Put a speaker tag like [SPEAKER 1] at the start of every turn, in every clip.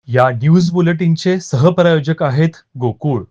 [SPEAKER 1] या न्यूज बुलेटिनचे सहप्रायोजक आहेत गोकुळ.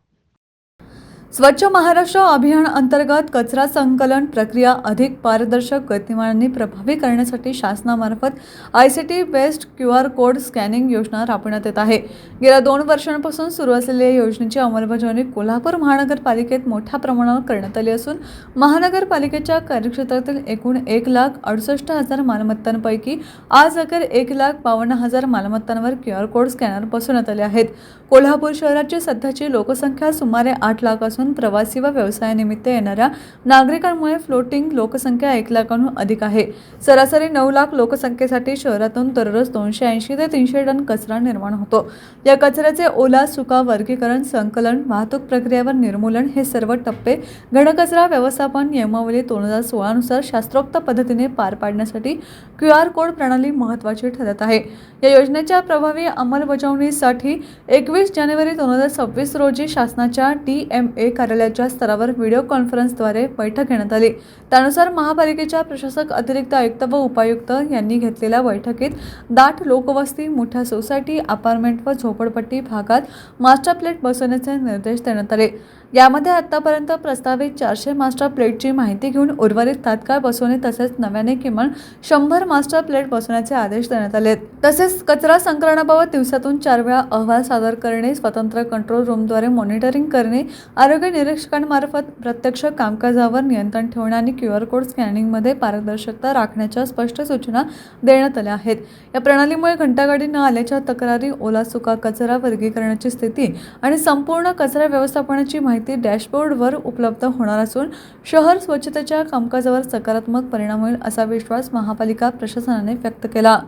[SPEAKER 2] स्वच्छ महाराष्ट्र अभियान अंतर्गत कचरा संकलन प्रक्रिया अधिक पारदर्शक, गतिमान आणि प्रभावी करण्यासाठी शासनामार्फत ICT based QR code scanning योजना राबवण्यात येत आहे. गेल्या 2 वर्षांपासून सुरू असलेल्या या योजनेची अंमलबजावणी कोल्हापूर महानगरपालिकेत मोठ्या प्रमाणावर करण्यात आली असून महानगरपालिकेच्या कार्यक्षेत्रातील एकूण 1,68,000 मालमत्तांपैकी आज अखेर 1,52,000 मालमत्तांवर QR कोड स्कॅनर बसवण्यात आले आहेत. कोल्हापूर शहराची सध्याची लोकसंख्या सुमारे 8 लाख असून प्रवासी व व्यवसायानिमित्त येणाऱ्या नागरिकांमुळे फ्लोटिंग लोकसंख्या 1 लाखांहून अधिक आहे. सरासरी 9 लाख लोकसंख्येसाठी शहरातून दररोज 280 ते 300 टन कचरा निर्माण होतो. या कचऱ्याचे ओला सुका वर्गीकरण, संकलन, वाहतूक प्रक्रियेवर निर्मूलन हे सर्व टप्पे घनकचरा व्यवस्थापन नियमावली 2016 नुसार शास्त्रोक्त पद्धतीने पार पाडण्यासाठी QR कोड प्रणाली महत्त्वाची ठरत आहे. या योजनेच्या प्रभावी अंमलबजावणीसाठी 21 जानेवारी 2026 रोजी शासनाच्या DMA कार्यालयाच्या स्तरावर व्हिडिओ कॉन्फरन्सद्वारे बैठक घेण्यात आली. त्यानुसार महापालिकेच्या प्रशासक, अतिरिक्त आयुक्त व उपायुक्त यांनी घेतलेल्या बैठकीत दाट लोकवस्ती, मोठ्या सोसायटी, अपार्टमेंट व झोपडपट्टी भागात मास्टर प्लेट बसवण्याचे निर्देश देण्यात आले. यामध्ये आतापर्यंत प्रस्तावित 400 मास्टर प्लेटची माहिती घेऊन उर्वरित तात्काळ बसवणे तसेच नव्याने किमान 100 मास्टर प्लेट बसवण्याचे आदेश देण्यात आले. तसेच कचरा संकलनाबाबत दिवसातून 4 वेळा अहवाल सादर करणे, स्वतंत्र कंट्रोल रूमद्वारे मॉनिटरिंग करणे, आरोग्य निरीक्षकांमार्फत प्रत्यक्ष कामकाजावर नियंत्रण ठेवणे आणि QR कोड स्कॅनिंगमध्ये पारदर्शकता राखण्याच्या स्पष्ट सूचना देण्यात आल्या आहेत. या प्रणालीमुळे घंटागाडी न आल्याच्या तक्रारी, ओला सुका कचरा वर्गीकरणाची स्थिती आणि संपूर्ण कचरा व्यवस्थापनाची माहिती डॅशबोर्डवर उपलब्ध होणार असून शहर स्वच्छतेच्या कामकाजावर सकारात्मक परिणाम होईल असा विश्वास महापालिका प्रशासनाने व्यक्त केला.